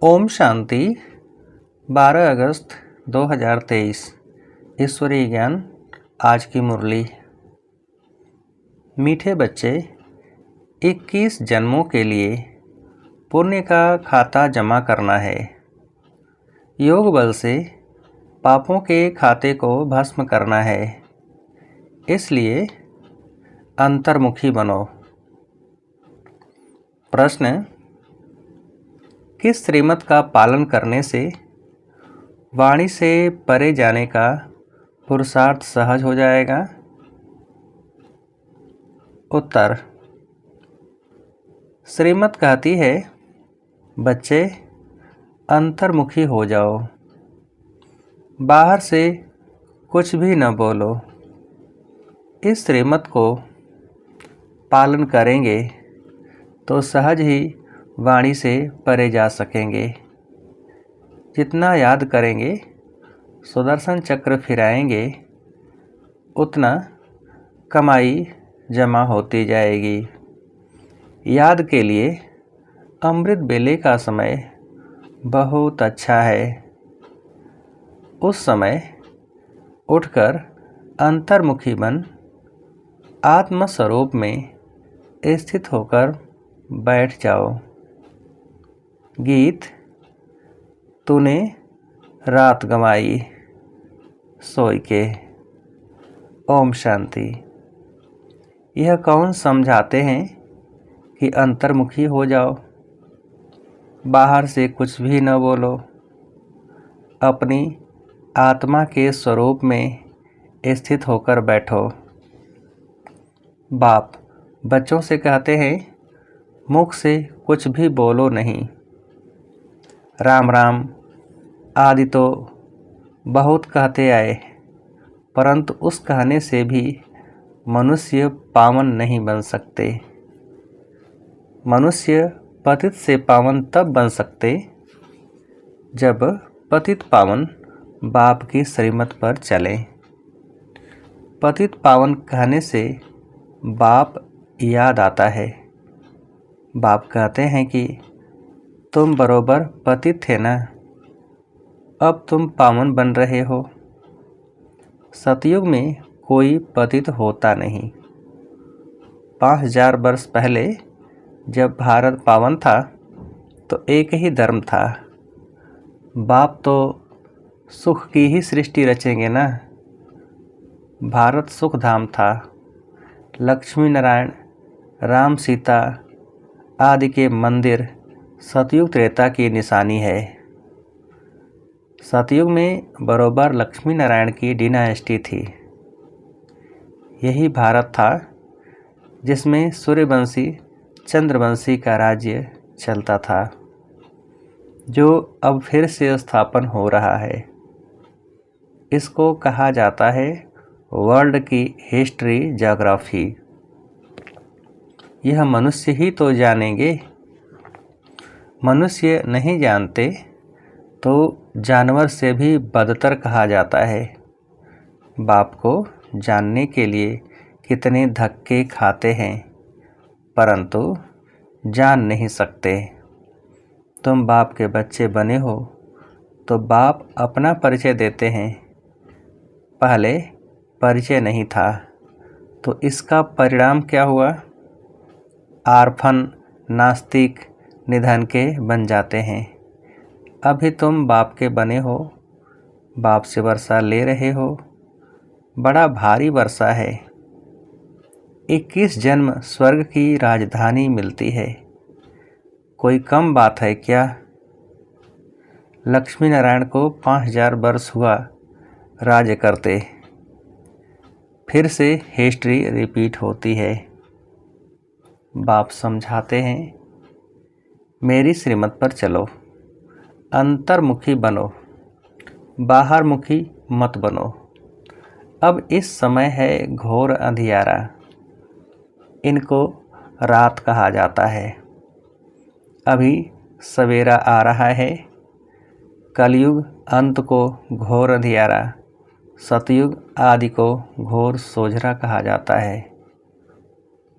ओम शांति। 12 अगस्त 2023 ईश्वरीय ज्ञान। आज की मुरली। मीठे बच्चे, 21 जन्मों के लिए पुण्य का खाता जमा करना है। योग बल से पापों के खाते को भस्म करना है। इसलिए अंतर्मुखी बनो। प्रश्न: किस श्रीमत का पालन करने से वाणी से परे जाने का पुरुषार्थ सहज हो जाएगा? उत्तर: श्रीमत कहती है, बच्चे अंतर्मुखी हो जाओ, बाहर से कुछ भी न बोलो। इस श्रीमत को पालन करेंगे तो सहज ही वाणी से परे जा सकेंगे। जितना याद करेंगे, सुदर्शन चक्र फिराएंगे, उतना कमाई जमा होती जाएगी। याद के लिए अमृत बेले का समय बहुत अच्छा है। उस समय उठकर अंतर्मुखी बन आत्मस्वरूप में स्थित होकर बैठ जाओ। गीत: तूने रात गंवाई सोई के। ओम शांति। यह कौन समझाते हैं कि अंतर्मुखी हो जाओ, बाहर से कुछ भी न बोलो, अपनी आत्मा के स्वरूप में स्थित होकर बैठो। बाप बच्चों से कहते हैं, मुख से कुछ भी बोलो नहीं। राम राम आदि तो बहुत कहते आए, परंतु उस कहने से भी मनुष्य पावन नहीं बन सकते। मनुष्य पतित से पावन तब बन सकते जब पतित पावन बाप की श्रीमत पर चले। पतित पावन कहने से बाप याद आता है। बाप कहते हैं कि तुम बरोबर पतित थे ना, अब तुम पावन बन रहे हो। सतयुग में कोई पतित होता नहीं। 5000 वर्ष पहले जब भारत पावन था तो एक ही धर्म था। बाप तो सुख की ही सृष्टि रचेंगे ना। भारत सुख धाम था। लक्ष्मी नारायण, राम सीता आदि के मंदिर सतयुग त्रेता की निशानी है। सतयुग में बरोबर लक्ष्मी नारायण की डिनास्टी थी। यही भारत था जिसमें सूर्यवंशी चंद्रवंशी का राज्य चलता था, जो अब फिर से स्थापन हो रहा है। इसको कहा जाता है वर्ल्ड की हिस्ट्री ज्योग्राफी। यह मनुष्य ही तो जानेंगे। मनुष्य नहीं जानते तो जानवर से भी बदतर कहा जाता है। बाप को जानने के लिए कितने धक्के खाते हैं, परंतु जान नहीं सकते। तुम बाप के बच्चे बने हो तो बाप अपना परिचय देते हैं। पहले परिचय नहीं था तो इसका परिणाम क्या हुआ? आर्फन, नास्तिक, निधन के बन जाते हैं। अभी तुम बाप के बने हो, बाप से वर्षा ले रहे हो। बड़ा भारी वर्षा है। 21 जन्म स्वर्ग की राजधानी मिलती है। कोई कम बात है क्या? लक्ष्मी नारायण को 5000 वर्ष हुआ राज्य करते। फिर से हिस्ट्री रिपीट होती है। बाप समझाते हैं, मेरी श्रीमत पर चलो, अंतर्मुखी बनो, बाहरमुखी मत बनो। अब इस समय है घोर अंधियारा। इनको रात कहा जाता है। अभी सवेरा आ रहा है। कलयुग अंत को घोर अंधियारा, सतयुग आदि को घोर सोझरा कहा जाता है।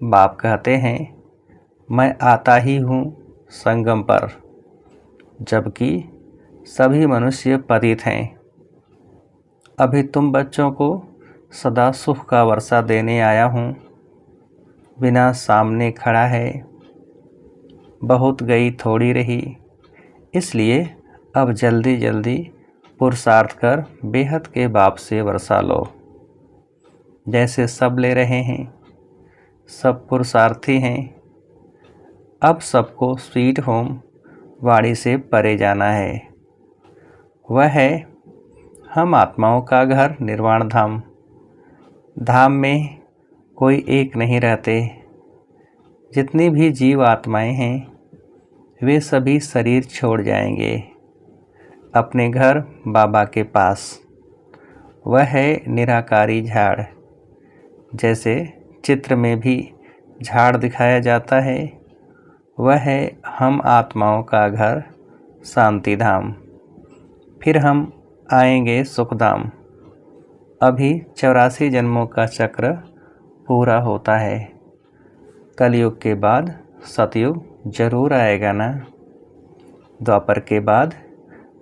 बाप कहते हैं, मैं आता ही हूँ संगम पर। जबकि सभी मनुष्य पतित हैं। अभी तुम बच्चों को सदा सुख का वर्षा देने आया हूँ। बिना सामने खड़ा है, बहुत गई थोड़ी रही, इसलिए अब जल्दी जल्दी पुरुषार्थ कर बेहद के बाप से वर्षा लो। जैसे सब ले रहे हैं, सब पुरुषार्थी हैं। अब सबको स्वीट होम वाड़ी से परे जाना है। वह है हम आत्माओं का घर निर्वाण धाम। धाम में कोई एक नहीं रहते। जितनी भी जीव आत्माएं हैं वे सभी शरीर छोड़ जाएंगे अपने घर बाबा के पास। वह है निराकारी झाड़। जैसे चित्र में भी झाड़ दिखाया जाता है, वह है हम आत्माओं का घर शांति धाम। फिर हम आएंगे सुखधाम। अभी 84 जन्मों का चक्र पूरा होता है। कलयुग के बाद सतयुग जरूर आएगा ना। द्वापर के बाद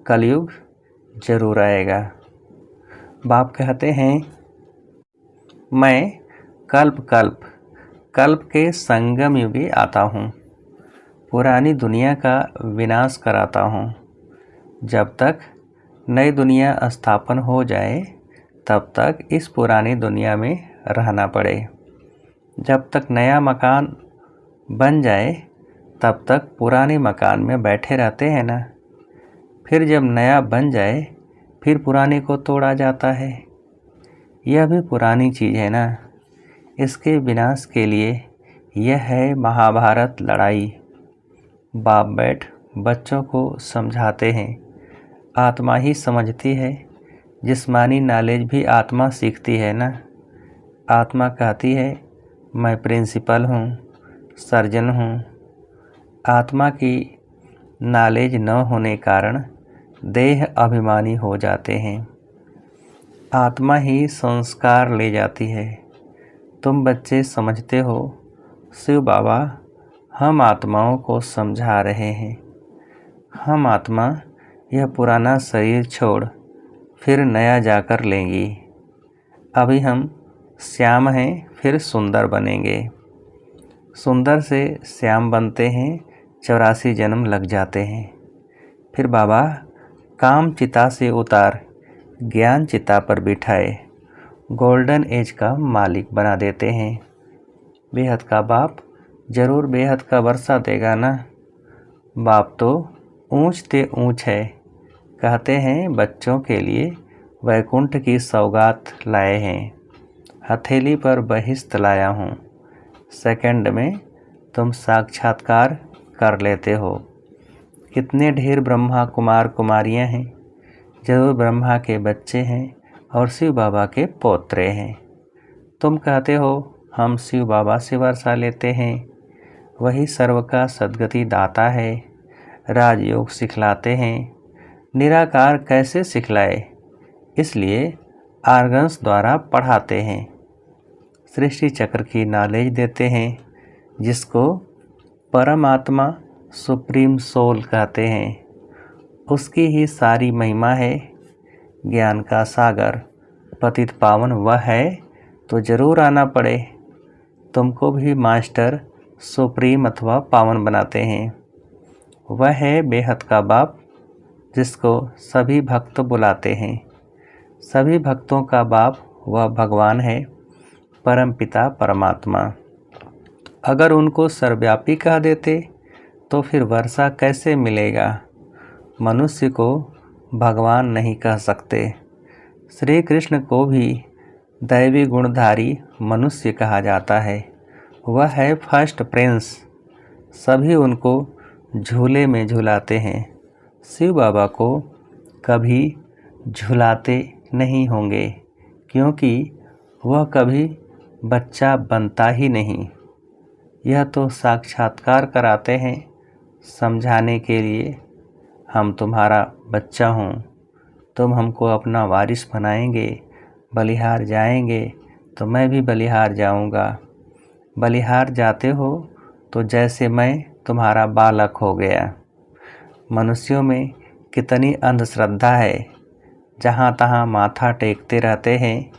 कलयुग जरूर आएगा। बाप कहते हैं, मैं कल्प कल्प कल्प के संगम युगी आता हूँ। पुरानी दुनिया का विनाश कराता हूँ। जब तक नई दुनिया स्थापन हो जाए तब तक इस पुरानी दुनिया में रहना पड़े। जब तक नया मकान बन जाए तब तक पुराने मकान में बैठे रहते हैं ना। फिर जब नया बन जाए फिर पुराने को तोड़ा जाता है। यह भी पुरानी चीज़ है ना। इसके विनाश के लिए यह है महाभारत लड़ाई। बाप बैठ बच्चों को समझाते हैं। आत्मा ही समझती है। जिस्मानी नॉलेज भी आत्मा सीखती है ना। आत्मा कहती है मैं प्रिंसिपल हूँ, सर्जन हूँ। आत्मा की नॉलेज न होने कारण देह अभिमानी हो जाते हैं। आत्मा ही संस्कार ले जाती है। तुम बच्चे समझते हो शिव बाबा हम आत्माओं को समझा रहे हैं। हम आत्मा यह पुराना शरीर छोड़ फिर नया जाकर लेंगी। अभी हम श्याम हैं, फिर सुंदर बनेंगे। सुंदर से श्याम बनते हैं, 84 जन्म लग जाते हैं। फिर बाबा काम चिता से उतार ज्ञान चिता पर बिठाए गोल्डन एज का मालिक बना देते हैं। बेहद का बाप जरूर बेहद का वर्षा देगा ना। बाप तो ऊंच ते ऊंच है। कहते हैं बच्चों के लिए वैकुंठ की सौगात लाए हैं। हथेली पर बहिश्त लाया हूँ। सेकंड में तुम साक्षात्कार कर लेते हो। कितने ढेर ब्रह्मा कुमार कुमारियाँ हैं। जरूर ब्रह्मा के बच्चे हैं और शिव बाबा के पोत्रे हैं। तुम कहते हो हम शिव बाबा से वर्षा लेते हैं। वही सर्व का सद्गति दाता है। राजयोग सिखलाते हैं। निराकार कैसे सिखलाए, इसलिए आर्गन्स द्वारा पढ़ाते हैं। सृष्टि चक्र की नॉलेज देते हैं, जिसको परमात्मा सुप्रीम सोल कहते हैं। उसकी ही सारी महिमा है। ज्ञान का सागर पतित पावन वह है तो जरूर आना पड़े। तुमको भी मास्टर सुप्रीम अथवा पावन बनाते हैं। वह है बेहद का बाप, जिसको सभी भक्त बुलाते हैं। सभी भक्तों का बाप वह भगवान है, परमपिता परमात्मा। अगर उनको सर्वव्यापी कह देते तो फिर वर्षा कैसे मिलेगा। मनुष्य को भगवान नहीं कह सकते। श्री कृष्ण को भी दैवी गुणधारी मनुष्य कहा जाता है। वह है फर्स्ट प्रिंस। सभी उनको झूले में झुलाते हैं। शिव बाबा को कभी झुलाते नहीं होंगे, क्योंकि वह कभी बच्चा बनता ही नहीं। यह तो साक्षात्कार कराते हैं समझाने के लिए। हम तुम्हारा बच्चा हूँ, तुम हमको अपना वारिस बनाएंगे। बलिहार जाएंगे तो मैं भी बलिहार जाऊँगा। बलिहार जाते हो तो जैसे मैं तुम्हारा बालक हो गया। मनुष्यों में कितनी अंधश्रद्धा है, जहाँ तहाँ माथा टेकते रहते हैं।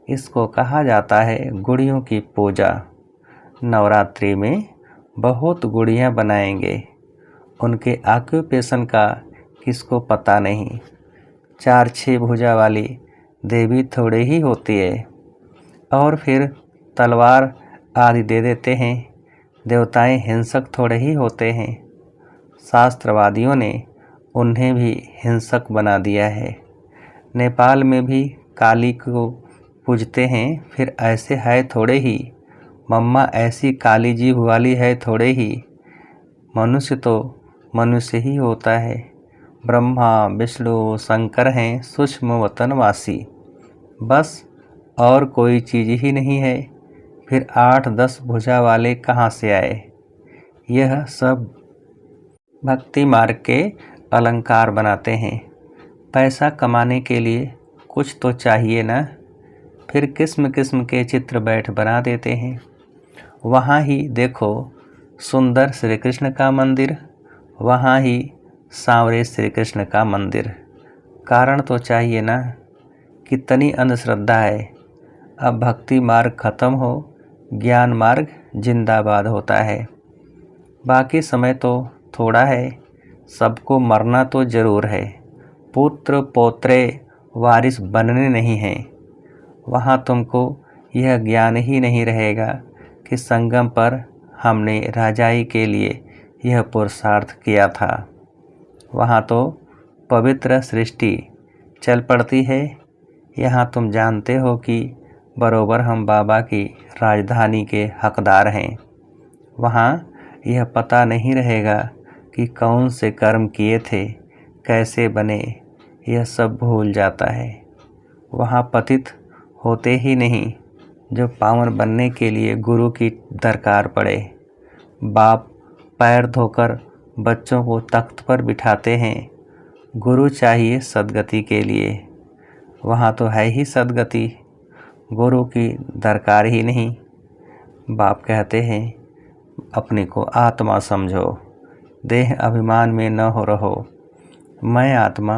इसको कहा जाता है गुड़ियों की पूजा। नवरात्रि में बहुत गुड़ियाँ बनाएंगे, उनके ऑक्यूपेशन का किसको पता नहीं। 4-6 भुजा वाली देवी थोड़े ही होती है, और फिर तलवार आदि दे देते हैं। देवताएं हिंसक थोड़े ही होते हैं। शास्त्रवादियों ने उन्हें भी हिंसक बना दिया है। नेपाल में भी काली को पूजते हैं, फिर ऐसे है थोड़े ही। मम्मा ऐसी काली जी वाली है थोड़े ही। मनुष्य तो मनुष्य ही होता है। ब्रह्मा विष्णु शंकर हैं सूक्ष्म वतनवासी, बस और कोई चीज़ ही नहीं है। फिर 8-10 भुजा वाले कहाँ से आए? यह सब भक्ति मार्ग के अलंकार बनाते हैं। पैसा कमाने के लिए कुछ तो चाहिए ना। फिर किस्म किस्म के चित्र बैठ बना देते हैं। वहाँ ही देखो सुंदर श्री कृष्ण का मंदिर, वहाँ ही सांवरे श्री कृष्ण का मंदिर। कारण तो चाहिए ना। कितनी अंधश्रद्धा है। अब भक्ति मार्ग खत्म हो, ज्ञान मार्ग जिंदाबाद होता है। बाकी समय तो थोड़ा है, सबको मरना तो ज़रूर है। पुत्र पौत्रे वारिस बनने नहीं हैं। वहाँ तुमको यह ज्ञान ही नहीं रहेगा कि संगम पर हमने राजाई के लिए यह पुरुषार्थ किया था। वहाँ तो पवित्र सृष्टि चल पड़ती है। यहाँ तुम जानते हो कि बरोबर हम बाबा की राजधानी के हकदार हैं। वहाँ यह पता नहीं रहेगा कि कौन से कर्म किए थे, कैसे बने, यह सब भूल जाता है। वहाँ पतित होते ही नहीं, जो पावन बनने के लिए गुरु की दरकार पड़े। बाप पैर धोकर बच्चों को तख्त पर बिठाते हैं। गुरु चाहिए सद्गति के लिए। वहाँ तो है ही सद्गति, गुरु की दरकार ही नहीं। बाप कहते हैं अपने को आत्मा समझो, देह अभिमान में न हो रहो। मैं आत्मा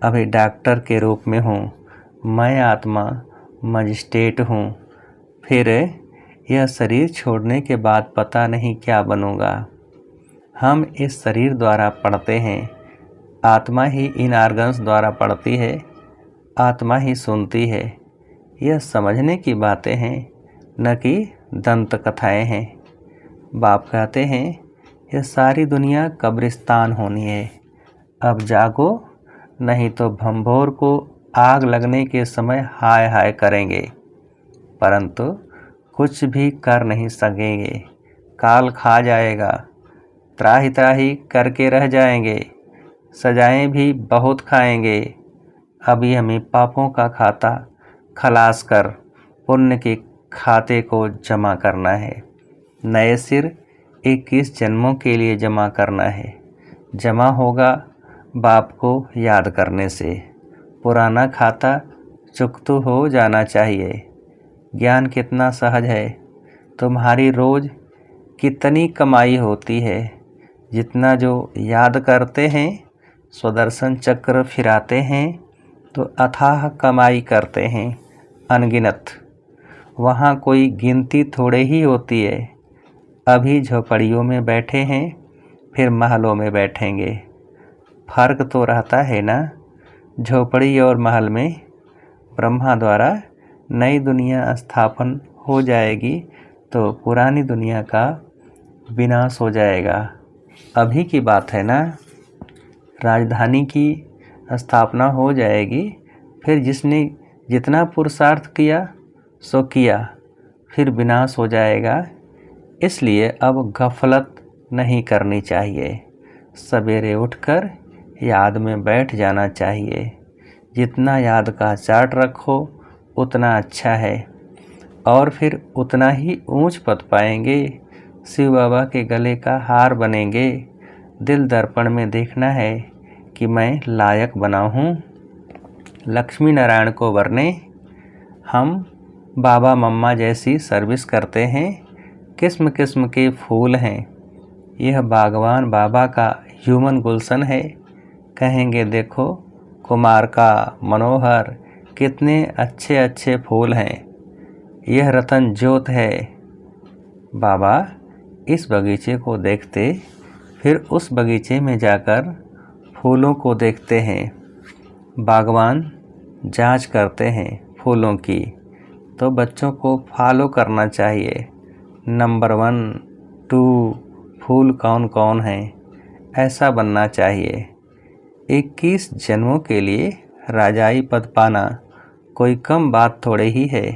अभी डॉक्टर के रूप में हूँ, मैं आत्मा मजिस्ट्रेट हूँ। फिर यह शरीर छोड़ने के बाद पता नहीं क्या बनूँगा। हम इस शरीर द्वारा पढ़ते हैं, आत्मा ही इन आर्गन्स द्वारा पढ़ती है, आत्मा ही सुनती है। यह समझने की बातें हैं, न कि दंत कथाएँ हैं। बाप कहते हैं यह सारी दुनिया कब्रिस्तान होनी है। अब जागो, नहीं तो भंभोर को आग लगने के समय हाय हाय करेंगे, परंतु कुछ भी कर नहीं सकेंगे। काल खा जाएगा, त्राही त्राही करके रह जाएंगे, सजाएं भी बहुत खाएंगे। अभी हमें पापों का खाता खलास कर पुण्य के खाते को जमा करना है। नए सिर 21 जन्मों के लिए जमा करना है। जमा होगा बाप को याद करने से। पुराना खाता चुकतू हो जाना चाहिए। ज्ञान कितना सहज है। तुम्हारी रोज़ कितनी कमाई होती है। जितना जो याद करते हैं, स्वदर्शन चक्र फिराते हैं, तो अथाह कमाई करते हैं अनगिनत। वहाँ कोई गिनती थोड़े ही होती है। अभी झोपड़ियों में बैठे हैं, फिर महलों में बैठेंगे। फर्क तो रहता है ना। झोपड़ी और महल में ब्रह्मा द्वारा नई दुनिया स्थापन हो जाएगी, तो पुरानी दुनिया का विनाश हो जाएगा। अभी की बात है ना। राजधानी की स्थापना हो जाएगी, फिर जिसने जितना पुरुषार्थ किया सो किया, फिर विनाश हो जाएगा। इसलिए अब गफलत नहीं करनी चाहिए। सवेरे उठकर याद में बैठ जाना चाहिए। जितना याद का चार्ट रखो उतना अच्छा है, और फिर उतना ही ऊंच पद पाएंगे। शिव बाबा के गले का हार बनेंगे। दिल दर्पण में देखना है कि मैं लायक बना हूँ लक्ष्मी नारायण को वरने। हम बाबा मम्मा जैसी सर्विस करते हैं। किस्म किस्म के फूल हैं। यह बागवान बाबा का ह्यूमन गुलशन है, कहेंगे देखो कुमार का मनोहर कितने अच्छे अच्छे फूल हैं, यह रतन ज्योत है। बाबा इस बगीचे को देखते फिर उस बगीचे में जाकर फूलों को देखते हैं। बागवान जांच करते हैं फूलों की, तो बच्चों को फॉलो करना चाहिए। नंबर 1, 2 फूल कौन कौन हैं, ऐसा बनना चाहिए। 21 जन्मों के लिए राजाई पद पाना कोई कम बात थोड़े ही है।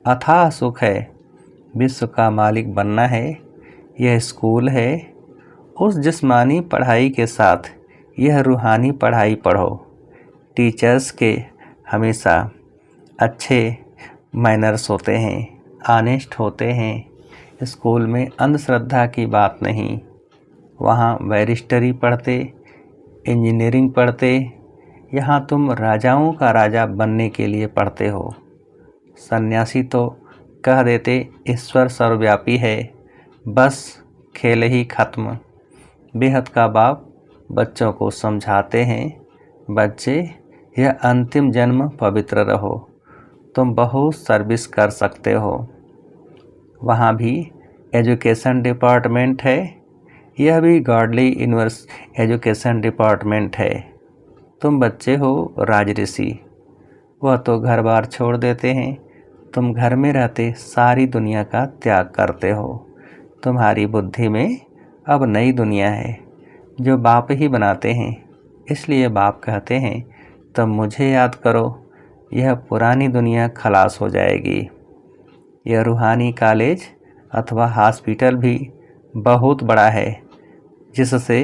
अथाह सुख है, विश्व का मालिक बनना है। यह स्कूल है, उस जिस्मानी पढ़ाई के साथ यह रूहानी पढ़ाई पढ़ो। टीचर्स के हमेशा अच्छे मैनर्स होते हैं, ऑनेस्ट होते हैं। स्कूल में अंधश्रद्धा की बात नहीं। वहाँ बैरिस्टरी पढ़ते, इंजीनियरिंग पढ़ते, यहाँ तुम राजाओं का राजा बनने के लिए पढ़ते हो। सन्यासी तो कह देते ईश्वर सर्वव्यापी है, बस खेल ही खत्म। बेहद का बाप बच्चों को समझाते हैं, बच्चे यह अंतिम जन्म पवित्र रहो, तुम बहुत सर्विस कर सकते हो। वहाँ भी एजुकेशन डिपार्टमेंट है, यह भी गॉडली एजुकेशन डिपार्टमेंट है। तुम बच्चे हो राजऋषि, वह तो घर बार छोड़ देते हैं, तुम घर में रहते सारी दुनिया का त्याग करते हो। तुम्हारी बुद्धि में अब नई दुनिया है जो बाप ही बनाते हैं, इसलिए बाप कहते हैं तब मुझे याद करो, यह पुरानी दुनिया खलास हो जाएगी। यह रूहानी कॉलेज अथवा हॉस्पिटल भी बहुत बड़ा है, जिससे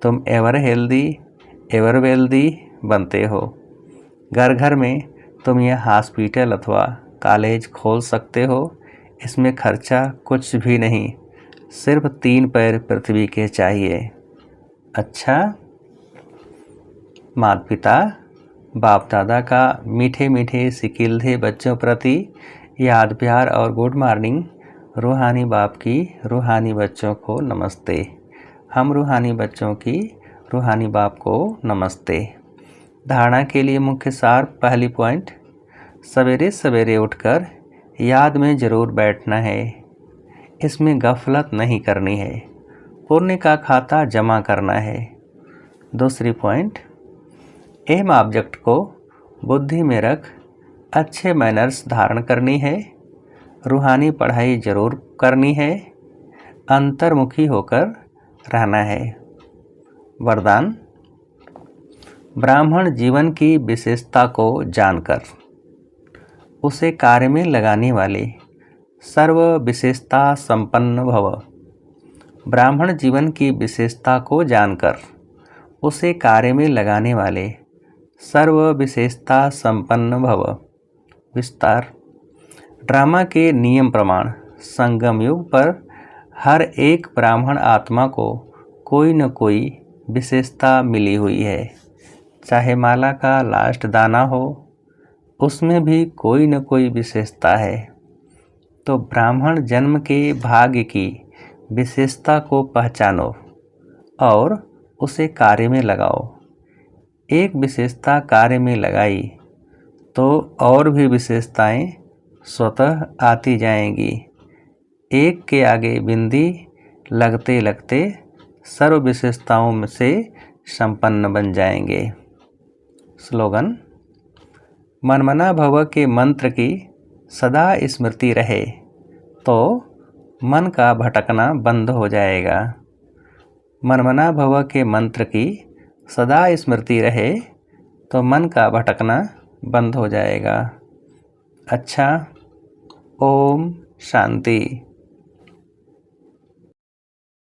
तुम एवर हेल्दी एवर वेल्दी बनते हो। घर घर में तुम यह हॉस्पिटल अथवा कॉलेज खोल सकते हो। इसमें खर्चा कुछ भी नहीं, सिर्फ 3 पैर पृथ्वी के चाहिए। अच्छा, माता पिता बाप दादा का मीठे मीठे सिकिल्धे बच्चों प्रति याद प्यार और गुड मॉर्निंग। रूहानी बाप की रूहानी बच्चों को नमस्ते। हम रूहानी बच्चों की रूहानी बाप को नमस्ते। धारणा के लिए मुख्य सार, पहली पॉइंट, सवेरे सवेरे उठकर याद में ज़रूर बैठना है, इसमें गफलत नहीं करनी है, पुण्य का खाता जमा करना है। दूसरी पॉइंट, एम ऑब्जेक्ट को बुद्धि में रख अच्छे मैनर्स धारण करनी है, रूहानी पढ़ाई जरूर करनी है, अंतर्मुखी होकर रहना है। वरदान, ब्राह्मण जीवन की विशेषता को जानकर उसे कार्य में लगाने वाले सर्व विशेषता संपन्न भव। ब्राह्मण जीवन की विशेषता को जानकर उसे कार्य में लगाने वाले सर्व विशेषता संपन्न भव। विस्तार, ड्रामा के नियम प्रमाण संगम युग पर हर एक ब्राह्मण आत्मा को कोई न कोई विशेषता मिली हुई है। चाहे माला का लास्ट दाना हो, उसमें भी कोई न कोई विशेषता है। तो ब्राह्मण जन्म के भाग्य की विशेषता को पहचानो और उसे कार्य में लगाओ। एक विशेषता कार्य में लगाई तो और भी विशेषताएं स्वतः आती जाएंगी। एक के आगे बिंदी लगते लगते सर्व विशेषताओं से संपन्न बन जाएंगे। स्लोगन, मनमना भव के मंत्र की सदा स्मृति रहे तो मन का भटकना बंद हो जाएगा। मनमना भव के मंत्र की सदा स्मृति रहे तो मन का भटकना बंद हो जाएगा। अच्छा, ओम शांति।